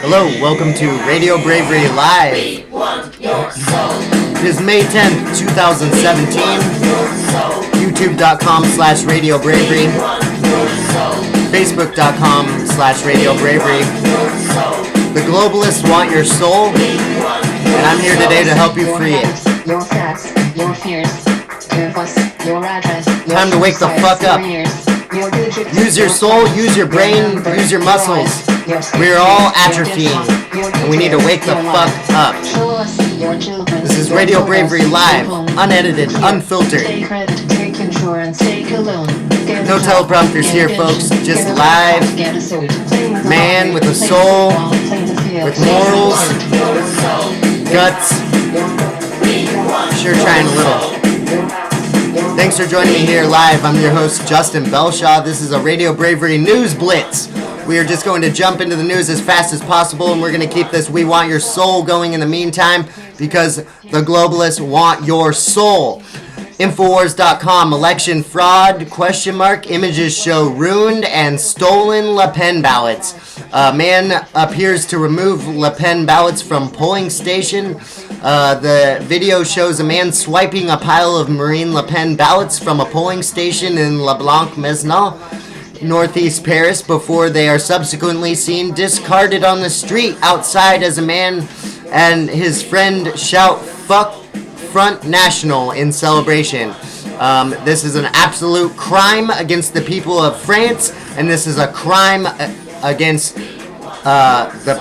Hello, welcome to Radio Bravery Live. It is May 10th, 2017. YouTube.com/RadioBravery. Facebook.com/RadioBravery. The globalists want your soul, and I'm here today to help you free it. Your facts, your fears, your voice, your address. Time to wake the fuck up. Use your soul, use your brain, use your muscles. We're all atrophying, and we need to wake the fuck up. This is Radio Bravery Live, unedited, unfiltered. No teleprompters here, folks, just live. Man with a soul, with morals, guts. Sure trying a little. Thanks for joining me here live. I'm your host, Justin Belshaw. This is a Radio Bravery News Blitz. We are just going to jump into the news as fast as possible, and we're going to keep this We Want Your Soul going in the meantime, because the globalists want your soul. Infowars.com, election fraud, ? Images show ruined and stolen Le Pen ballots. A man appears to remove Le Pen ballots from polling station. The video shows a man swiping a pile of Marine Le Pen ballots from a polling station in Le Blanc-Mesnil, northeast Paris, before they are subsequently seen discarded on the street outside as a man and his friend shout "Fuck Front National" in celebration. This is an absolute crime against the people of France, and this is a crime against the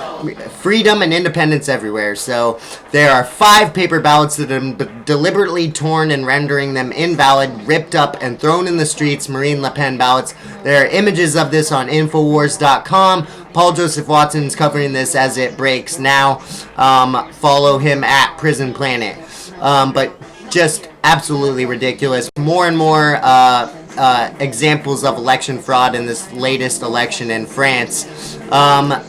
freedom and independence everywhere. So there are 5 paper ballots that have been deliberately torn and rendering them invalid, ripped up, and thrown in the streets. Marine Le Pen ballots. There are images of this on Infowars.com. Paul Joseph Watson's covering this as it breaks now. Follow him at Prison Planet. But just absolutely ridiculous. More and more examples of election fraud in this latest election in France.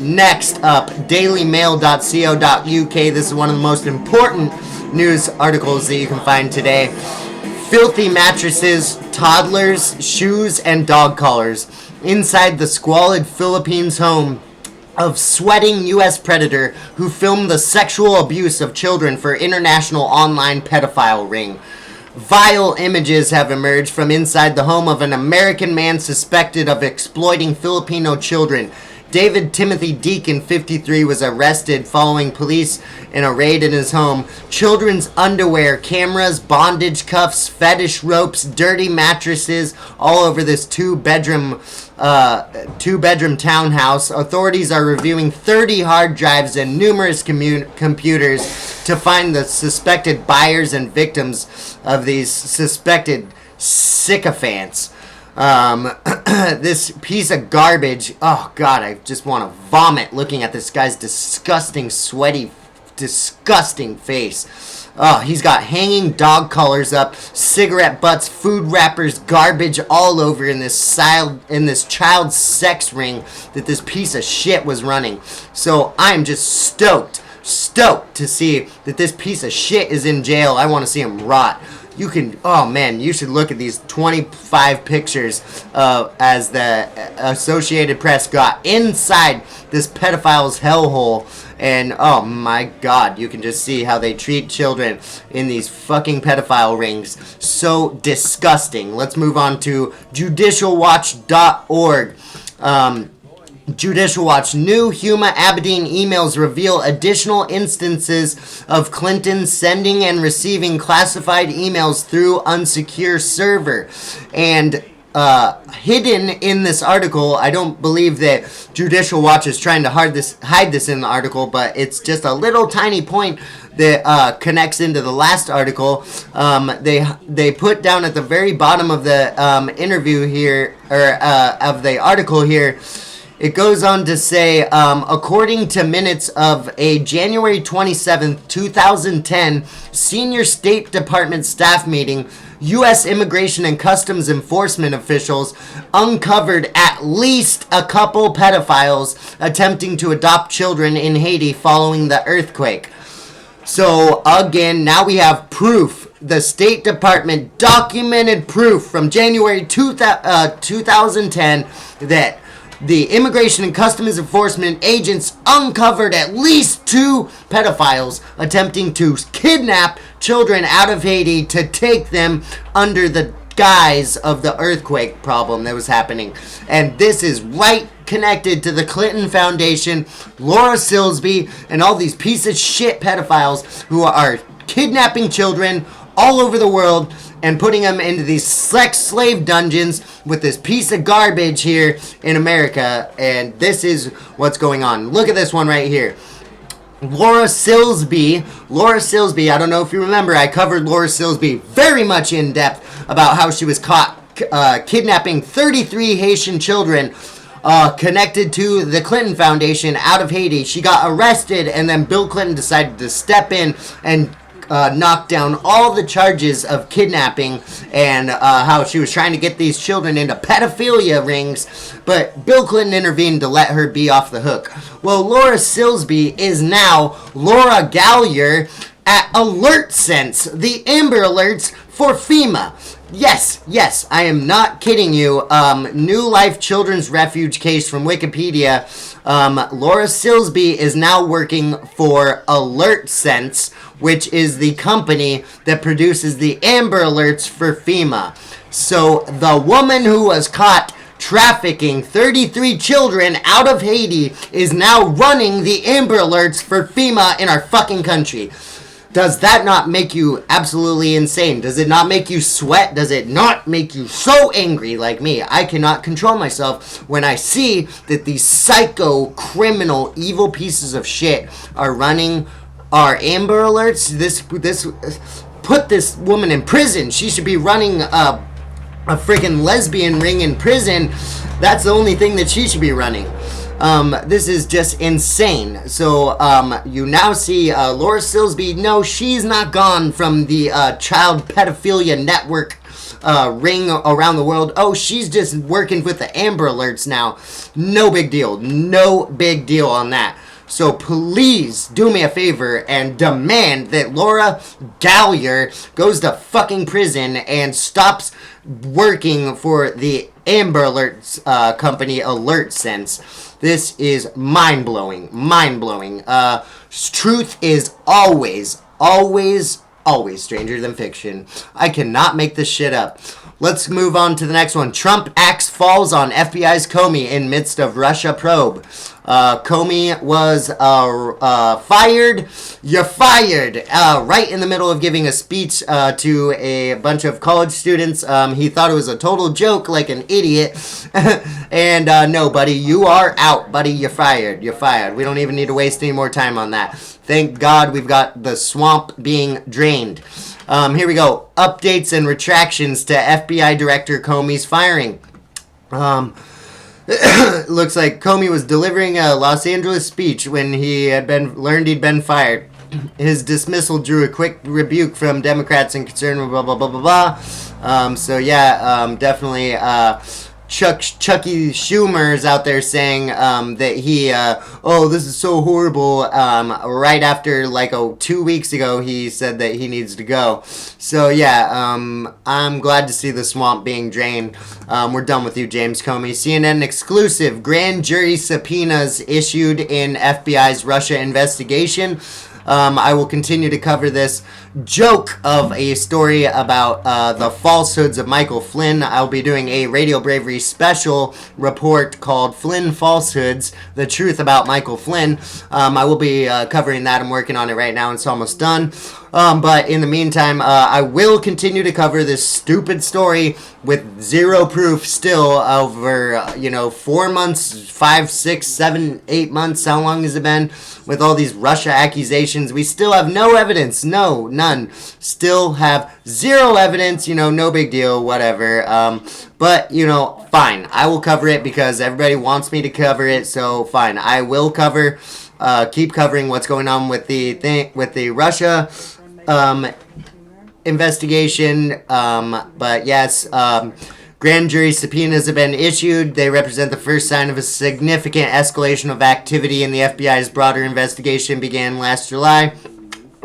Next up, dailymail.co.uk. This is one of the most important news articles that you can find today. Filthy mattresses, toddlers, shoes, and dog collars inside the squalid Philippines home of sweating U.S. predator who filmed the sexual abuse of children for international online pedophile ring. Vile images have emerged from inside the home of an American man suspected of exploiting Filipino children. David Timothy Deacon, 53, was arrested following police in a raid in his home. Children's underwear, cameras, bondage cuffs, fetish ropes, dirty mattresses, all over this two-bedroom townhouse. Authorities are reviewing 30 hard drives and numerous computers to find the suspected buyers and victims of these suspected sycophants. This piece of garbage, oh god, I just want to vomit looking at this guy's disgusting, sweaty, disgusting face. Oh, he's got hanging dog collars up, cigarette butts, food wrappers, garbage all over in this child sex ring that this piece of shit was running. So I'm just stoked to see that this piece of shit is in jail. I want to see him rot. You can, oh man, you should look at these 25 pictures as the Associated Press got inside this pedophile's hellhole. And oh my god, you can just see how they treat children in these fucking pedophile rings. So disgusting. Let's move on to judicialwatch.org. Judicial Watch. New Huma Abedin emails reveal additional instances of Clinton sending and receiving classified emails through unsecure server. And hidden in this article, I don't believe that Judicial Watch is trying to hide this in the article, but it's just a little tiny point that connects into the last article. They put down at the very bottom of the interview here, or of the article here. It goes on to say, according to minutes of a January 27th, 2010 senior State Department staff meeting, U.S. Immigration and Customs Enforcement officials uncovered at least a couple pedophiles attempting to adopt children in Haiti following the earthquake. So, again, now we have proof. The State Department documented proof from January 2010 that the Immigration and Customs Enforcement agents uncovered at least 2 pedophiles attempting to kidnap children out of Haiti to take them under the guise of the earthquake problem that was happening. And this is right connected to the Clinton Foundation, Laura Silsby, and all these piece of shit pedophiles who are kidnapping children all over the world and putting them into these sex slave dungeons with this piece of garbage here in America. And this is what's going on. Look at this one right here. Laura Silsby, I don't know if you remember, I covered Laura Silsby very much in depth about how she was caught kidnapping 33 Haitian children connected to the Clinton Foundation out of Haiti. She got arrested, and then Bill Clinton decided to step in and knock down all the charges of kidnapping, and how she was trying to get these children into pedophilia rings, but Bill Clinton intervened to let her be off the hook. Well, Laura Silsby is now Laura Gallier at Alert Sense, the Amber Alerts for FEMA. Yes, I am not kidding you. New Life Children's Refuge case from Wikipedia. Laura Silsby is now working for Alert Sense, which is the company that produces the Amber Alerts for FEMA. So the woman who was caught trafficking 33 children out of Haiti is now running the Amber Alerts for FEMA in our fucking country. Does that not make you absolutely insane? Does it not make you sweat? Does it not make you so angry like me? I cannot control myself when I see that these psycho, criminal, evil pieces of shit are running our Amber Alerts. This put this woman in prison. She should be running a freaking lesbian ring in prison. That's the only thing that she should be running. This is just insane. So, you now see, Laura Silsby. No, she's not gone from the, child pedophilia network, ring around the world. Oh, she's just working with the Amber Alerts now. No big deal. No big deal on that. So please do me a favor and demand that Laura Gallier goes to fucking prison and stops working for the Amber Alerts company Alert Sense. This is mind-blowing. Truth is always stranger than fiction. I cannot make this shit up. Let's move on to the next one. Trump axe falls on FBI's Comey in midst of Russia probe. Comey was fired. You're fired. Right in the middle of giving a speech to a bunch of college students. He thought it was a total joke, like an idiot. And no, buddy, you are out, buddy. You're fired. You're fired. We don't even need to waste any more time on that. Thank God we've got the swamp being drained. Here we go. Updates and retractions to FBI Director Comey's firing. Looks like Comey was delivering a Los Angeles speech when he had learned he'd been fired. His dismissal drew a quick rebuke from Democrats and concern with blah, blah, blah, blah, blah. So yeah, definitely, Chucky Schumer's out there saying that he, oh, this is so horrible. Right after, like, 2 weeks ago, he said that he needs to go. So, yeah, I'm glad to see the swamp being drained. We're done with you, James Comey. CNN exclusive. Grand jury subpoenas issued in FBI's Russia investigation. I will continue to cover this joke of a story about the falsehoods of Michael Flynn. I'll be doing a Radio Bravery special report called Flynn Falsehoods, The Truth About Michael Flynn. I will be covering that. I'm working on it right now. It's almost done. But in the meantime, I will continue to cover this stupid story with zero proof still over, 4 months, 5, 6, 7, 8 months. How long has it been? With all these Russia accusations, we still have no evidence. No, none. Still have zero evidence. No big deal, whatever. But, fine. I will cover it because everybody wants me to cover it. So, fine. I will keep covering what's going on with the Russia investigation. But yes, grand jury subpoenas have been issued. They represent the first sign of a significant escalation of activity in the FBI's broader investigation began last July.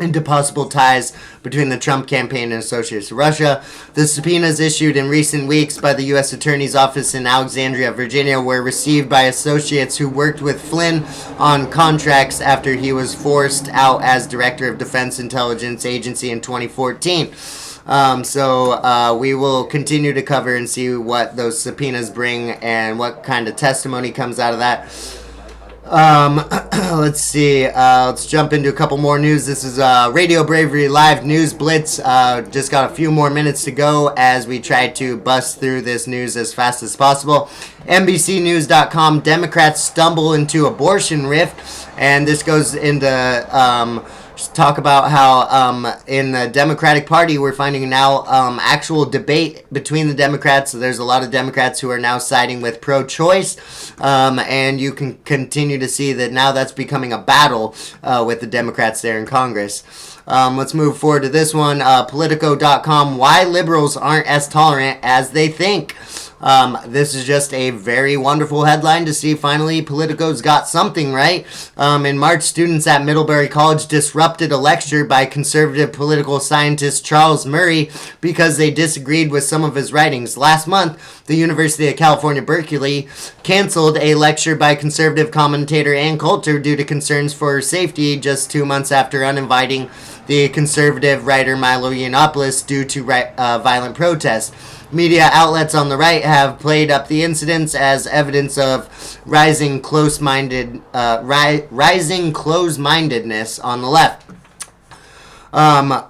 into possible ties between the Trump campaign and associates to Russia. The subpoenas issued in recent weeks by the U.S. Attorney's Office in Alexandria, Virginia, were received by associates who worked with Flynn on contracts after he was forced out as Director of Defense Intelligence Agency in 2014. So we will continue to cover and see what those subpoenas bring and what kind of testimony comes out of that. Let's see. Let's jump into a couple more news. This is Radio Bravery Live News Blitz. Just got a few more minutes to go as we try to bust through this news as fast as possible. NBCnews.com, Democrats stumble into abortion rift. And this goes into talk about how in the Democratic Party we're finding now actual debate between the Democrats. So there's a lot of Democrats who are now siding with pro-choice, and you can continue to see that now that's becoming a battle with the Democrats there in Congress. Let's move forward to this one. Politico.com, why liberals aren't as tolerant as they think. This is just a very wonderful headline to see finally Politico's got something right. In March, students at Middlebury College disrupted a lecture by conservative political scientist Charles Murray because they disagreed with some of his writings. Last month, the University of California, Berkeley canceled a lecture by conservative commentator Ann Coulter due to concerns for her safety just 2 months after uninviting the conservative writer Milo Yiannopoulos due to violent protests. Media outlets on the right have played up the incidents as evidence of rising close-mindedness on the left.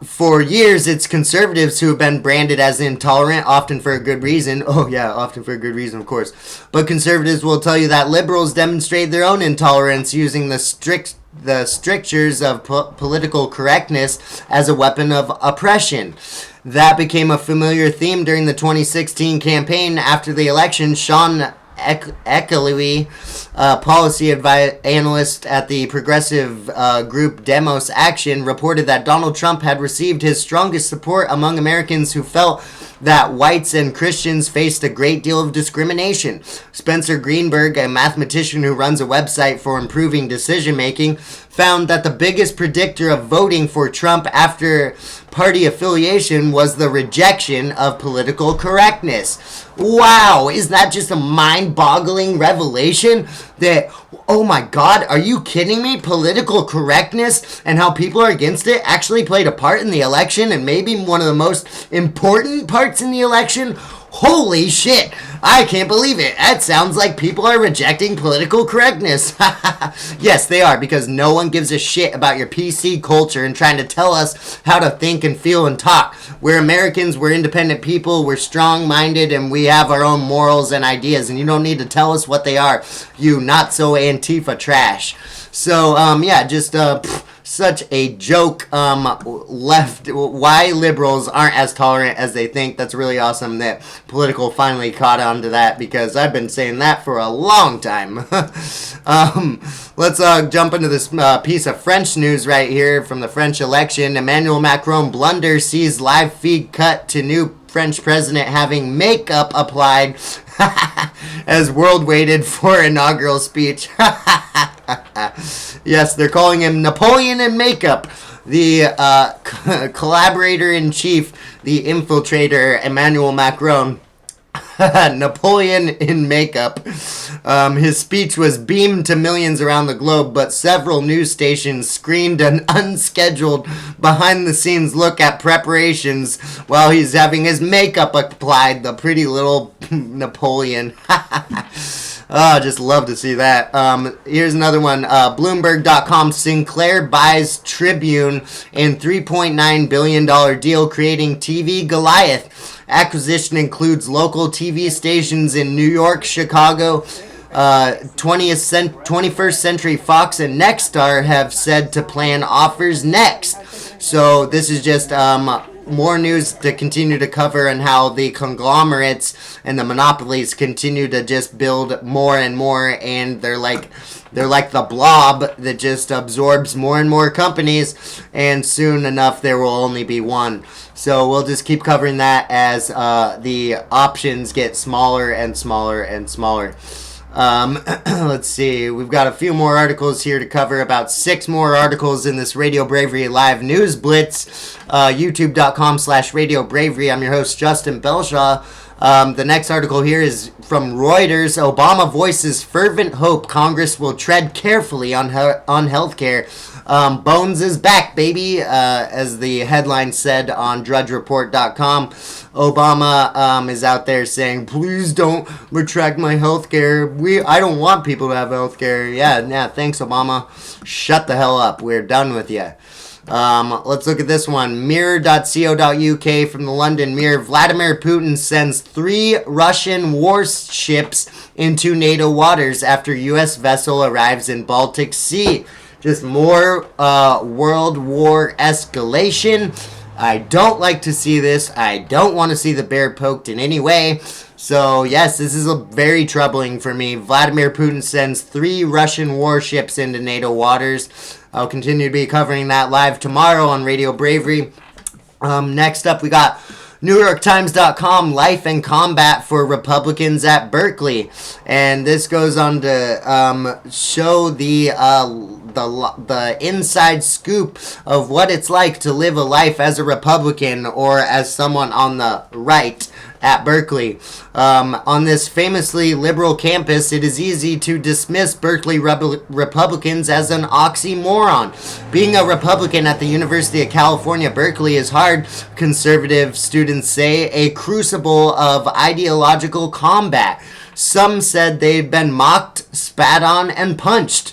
For years, it's conservatives who have been branded as intolerant, often for a good reason. Oh yeah, often for a good reason, of course. But conservatives will tell you that liberals demonstrate their own intolerance using the strictures of political correctness as a weapon of oppression. That became a familiar theme during the 2016 campaign. After the election, Sean Eckley, policy analyst at the progressive group Demos Action, reported that Donald Trump had received his strongest support among Americans who felt that whites and Christians faced a great deal of discrimination. Spencer Greenberg, a mathematician who runs a website for improving decision-making, found that the biggest predictor of voting for Trump after party affiliation was the rejection of political correctness. Wow, is that just a mind-boggling revelation that, oh my God, are you kidding me? Political correctness and how people are against it actually played a part in the election, and maybe one of the most important parts in the election? Holy shit, I can't believe it. That sounds like people are rejecting political correctness. Yes, they are, because no one gives a shit about your PC culture and trying to tell us how to think and feel and talk. We're Americans, we're independent people, we're strong-minded, and we have our own morals and ideas, and you don't need to tell us what they are, you not-so-Antifa trash. So, yeah, just, such a joke, why liberals aren't as tolerant as they think. That's really awesome that Political finally caught on to that, because I've been saying that for a long time. Let's jump into this piece of French news right here from the French election. Emmanuel Macron blunder sees live feed cut to new French president having makeup applied as world waited for inaugural speech. Yes, they're calling him Napoleon in makeup. The collaborator-in-chief, the infiltrator, Emmanuel Macron. Napoleon in makeup. His speech was beamed to millions around the globe, but several news stations screened an unscheduled behind-the-scenes look at preparations while he's having his makeup applied. The pretty little Napoleon. Oh, I just love to see that. Here's another one. Bloomberg.com, Sinclair buys Tribune in $3.9 billion deal creating TV Goliath. Acquisition includes local TV stations in New York, Chicago. 21st Century Fox and Nexstar have said to plan offers next. So this is just more news to continue to cover, and how the conglomerates and the monopolies continue to just build more and more, and they're like the blob that just absorbs more and more companies, and soon enough there will only be one. So we'll just keep covering that as the options get smaller and smaller and smaller. Let's see. We've got a few more articles here to cover. About 6 more articles in this Radio Bravery Live News Blitz. YouTube.com/Radio Bravery. I'm your host, Justin Belshaw. The next article here is from Reuters. Obama voices fervent hope Congress will tread carefully on healthcare. Bones is back, baby, as the headline said on drudgereport.com. Obama is out there saying, please don't retract my healthcare. I don't want people to have healthcare. Yeah, thanks, Obama. Shut the hell up. We're done with you. Let's look at this one. Mirror.co.uk from the London Mirror. Vladimir Putin sends 3 Russian warships into NATO waters after U.S. vessel arrives in Baltic Sea. Just more World War escalation. I don't like to see this. I don't want to see the bear poked in any way. So, yes, this is very troubling for me. Vladimir Putin sends 3 Russian warships into NATO waters. I'll continue to be covering that live tomorrow on Radio Bravery. Next up, we got NewYorkTimes.com, life and combat for Republicans at Berkeley. And this goes on to show the inside scoop of what it's like to live a life as a Republican or as someone on the right at Berkeley. On this famously liberal campus, it is easy to dismiss Berkeley Republicans as an oxymoron. Being a Republican at the University of California, Berkeley is hard, conservative students say, a crucible of ideological combat. Some said they've been mocked, spat on, and punched.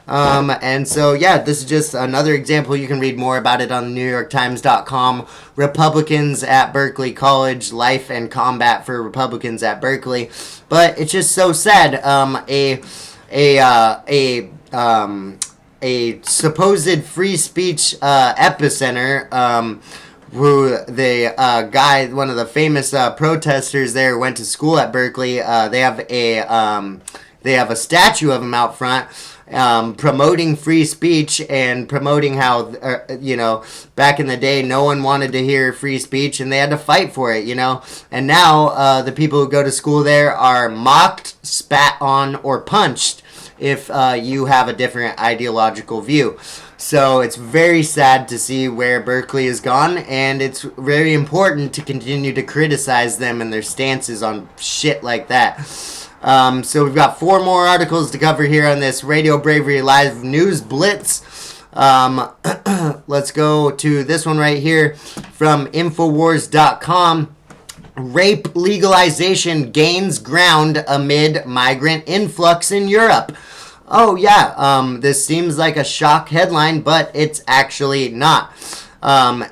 And so, yeah, this is just another example. You can read more about it on NewYorkTimes.com. Republicans at Berkeley College, life and combat for Republicans at Berkeley. But it's just so sad. A supposed free speech epicenter, who the guy, one of the famous protesters there, went to school at Berkeley. They have a statue of him out front. Promoting free speech and promoting how, back in the day, no one wanted to hear free speech and they had to fight for it, And now the people who go to school there are mocked, spat on, or punched if you have a different ideological view. So it's very sad to see where Berkeley has gone, and it's very important to continue to criticize them and their stances on shit like that. So we've got 4 more articles to cover here on this Radio Bravery Live News Blitz. Let's go to this one right here from Infowars.com. Rape legalization gains ground amid migrant influx in Europe. Oh yeah, this seems like a shock headline, but it's actually not.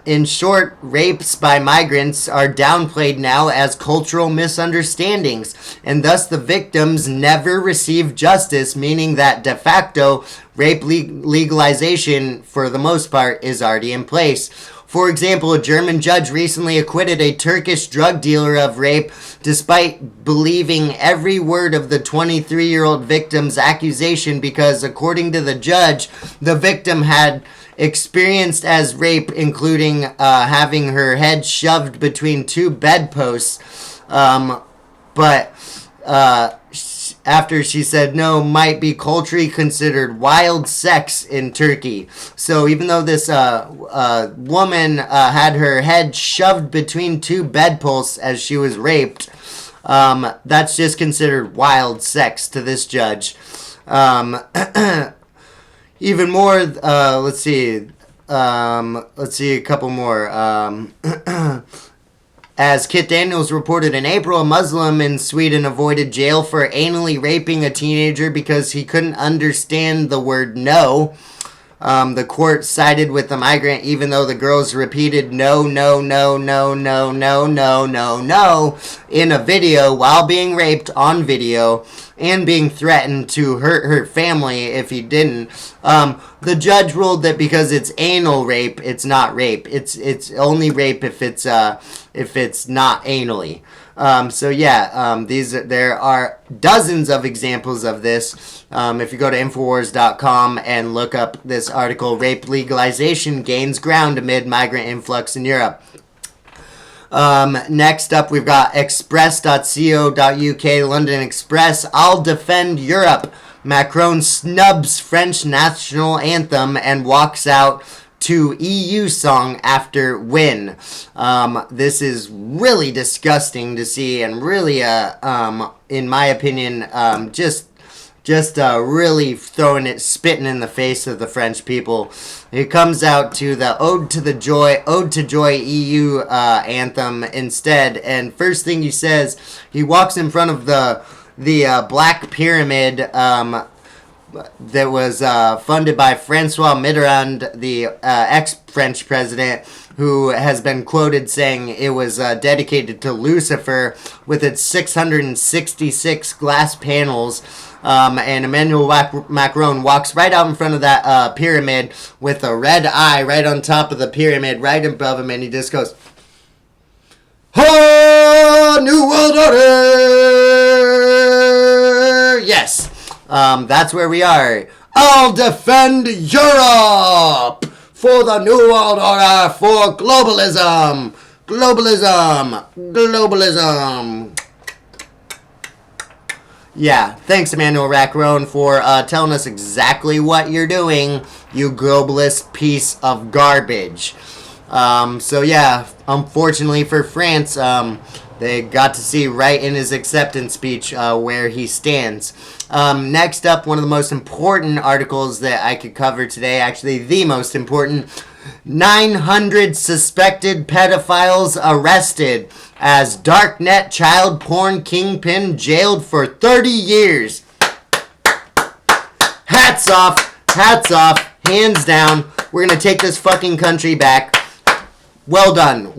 In short, rapes by migrants are downplayed now as cultural misunderstandings, and thus the victims never receive justice, meaning that de facto rape legalization, for the most part, is already in place. For example, a German judge recently acquitted a Turkish drug dealer of rape despite believing every word of the 23-year-old victim's accusation because, according to the judge, the victim had experienced as rape, including having her head shoved between 2 bedposts, but after she said no, might be culturally considered wild sex in Turkey. So even though this woman had her head shoved between 2 bedposts as she was raped, that's just considered wild sex to this judge. Even more, let's see a couple more. As Kit Daniels reported in April, a Muslim in Sweden avoided jail for anally raping a teenager because he couldn't understand the word no. The court sided with the migrant even though the girls repeated no, no, no, no, no, no, no, no, no in a video while being raped on video and being threatened to hurt her family if he didn't. The judge ruled that because it's anal rape, it's not rape. It's only rape if it's not anally. There are dozens of examples of this. If you go to Infowars.com and look up this article, Rape Legalization Gains Ground Amid Migrant Influx in Europe. Next up, we've got express.co.uk, London Express. I'll defend Europe. Macron snubs French national anthem and walks out to EU song after win. This is really disgusting to see, and really, in my opinion, just really spitting in the face of the French people. He comes out to the Ode to Joy EU anthem instead, and first thing he says, he walks in front of the Black Pyramid that was funded by Francois Mitterrand, the ex-French president, who has been quoted saying it was dedicated to Lucifer with its 666 glass panels. And Emmanuel Macron walks right out in front of that pyramid with a red eye right on top of the pyramid, right above him, and he just goes, "Ha! New World Order!" Yes. That's where we are. I'll defend Europe for the New World Order, for globalism. Yeah, thanks Emmanuel Macron for telling us exactly what you're doing, you globalist piece of garbage. So yeah, unfortunately for France, they got to see right in his acceptance speech where he stands. Next up, one of the most important articles that I could cover today, actually the most important, 900 suspected pedophiles arrested as darknet child porn kingpin jailed for 30 years. Hats off, hands down. We're going to take this fucking country back. Well done.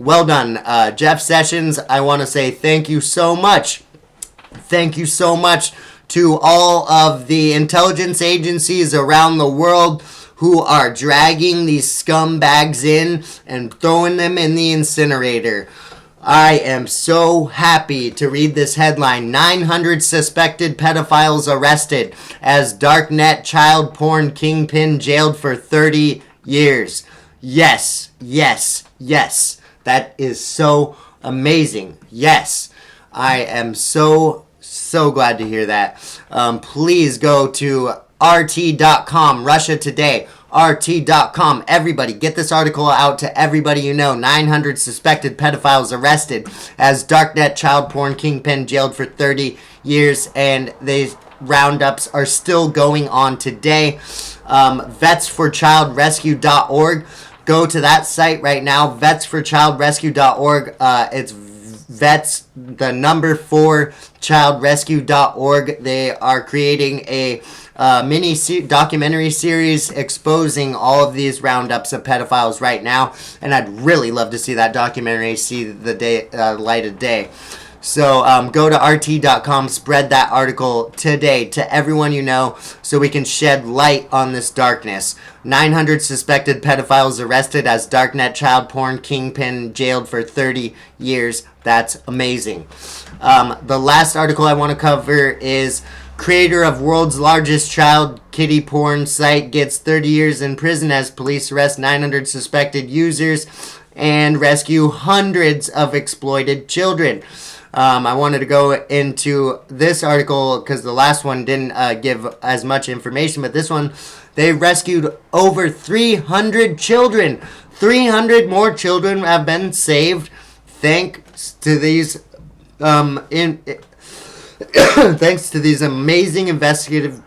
Jeff Sessions, I want to say thank you so much. Thank you so much to all of the intelligence agencies around the world who are dragging these scumbags in and throwing them in the incinerator. I am so happy to read this headline. 900 suspected pedophiles arrested as darknet child porn kingpin jailed for 30 years. Yes. That is so amazing. Yes. I am so glad to hear that. Please go to RT.com, Russia Today, RT.com. Everybody, get this article out to everybody you know. 900 suspected pedophiles arrested as darknet child porn kingpin jailed for 30 years, and these roundups are still going on today. Vetsforchildrescue.org. Go to that site right now, vetsforchildrescue.org. It's vets, the number 4, childrescue.org. They are creating a mini documentary series exposing all of these roundups of pedophiles right now, and I'd really love to see that documentary see the light of day. So go to RT.com, spread that article today to everyone you know so we can shed light on this darkness. 900 suspected pedophiles arrested as darknet child porn kingpin jailed for 30 years. That's amazing. The last article I want to cover is creator of world's largest child kiddie porn site gets 30 years in prison as police arrest 900 suspected users and rescue hundreds of exploited children. I wanted to go into this article because the last one didn't give as much information, but this one, they rescued over 300 children. 300 more children have been saved thanks to these thanks to these amazing investigative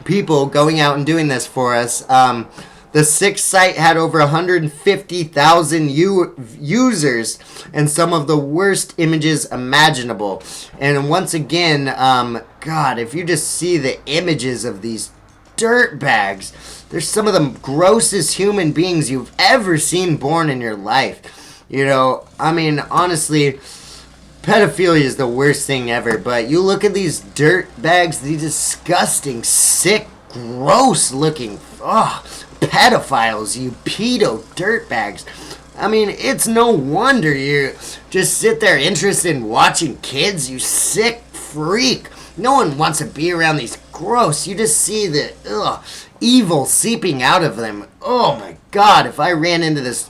people going out and doing this for us. The sixth site had over 150,000 users and some of the worst images imaginable. And once again, God, if you just see the images of these dirtbags, they're some of the grossest human beings you've ever seen born in your life. You know, I mean, honestly, pedophilia is the worst thing ever, but you look at these dirtbags, these disgusting, sick, gross-looking, pedophiles, you pedo dirtbags. I mean, it's no wonder you just sit there interested in watching kids, you sick freak. No one wants to be around these gross. You just see the evil seeping out of them. Oh my God, if I ran into this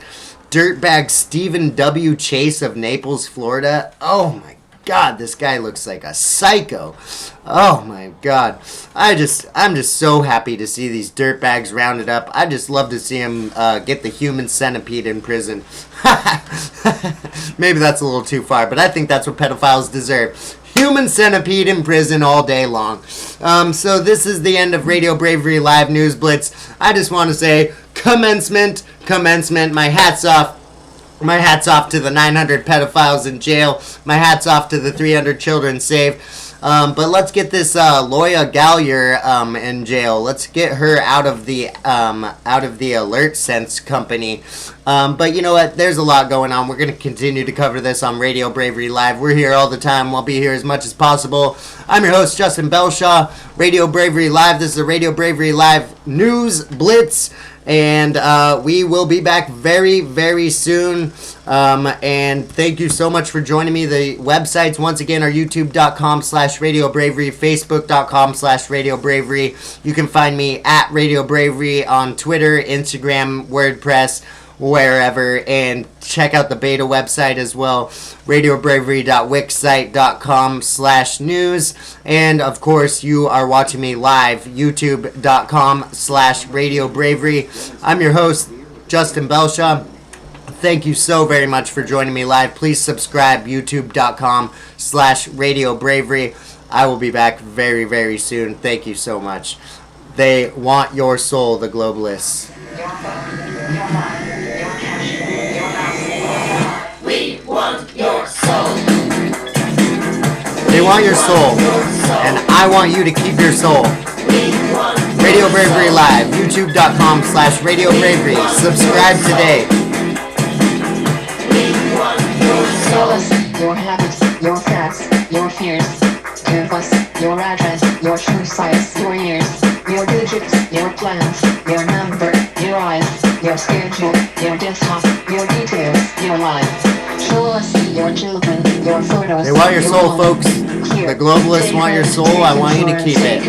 dirtbag Stephen W. Chase of Naples, Florida. Oh my God, this guy looks like a psycho. Oh my God. I'm just so happy to see these dirtbags rounded up. I just love to see him get the human centipede in prison. Maybe that's a little too far, but I think that's what pedophiles deserve. Human centipede in prison all day long. So this is the end of Radio Bravery Live News Blitz. I just want to say commencement. My hat's off. My hat's off to the 900 pedophiles in jail. My hat's off to the 300 children saved. But let's get this Loya Gallier in jail. Let's get her out of the Alert Sense company. But you know what? There's a lot going on. We're going to continue to cover this on Radio Bravery Live. We're here all the time. We'll be here as much as possible. I'm your host, Justin Belshaw. Radio Bravery Live. This is a Radio Bravery Live News Blitz. And we will be back very, very soon. And thank you so much for joining me. The websites, once again, are youtube.com/RadioBravery, facebook.com/RadioBravery. You can find me at Radio Bravery on Twitter, Instagram, WordPress, wherever, and check out the beta website as well, radiobravery.wixsite.com/news. And of course, you are watching me live, youtube.com/radiobravery. I'm your host, Justin Belshaw. Thank you so very much for joining me live. Please subscribe, youtube.com/radiobravery. I will be back very, very soon. Thank you so much. They want your soul, the globalists. We want your soul. They want your soul, and I want you to keep your soul. Radio Bravery Live, youtube.com/RadioBravery. Subscribe today. Tell us your habits, your facts, your fears. Give us your address, your true size, your years, your digits, your plans, your number, your eyes, your schedule, your desktop, your details, your life. Show us your children, your photos. They want your soul, folks. The globalists want your soul. I want you to keep it.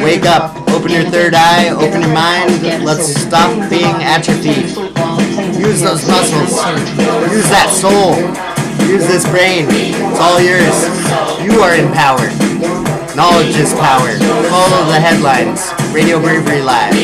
Wake up. Open your third eye. Open your mind. Let's stop being atrophied. Use those muscles. Use that soul. Use this brain. It's all yours. You are in power. Knowledge is power. Follow the headlines. Radio Bravery Live.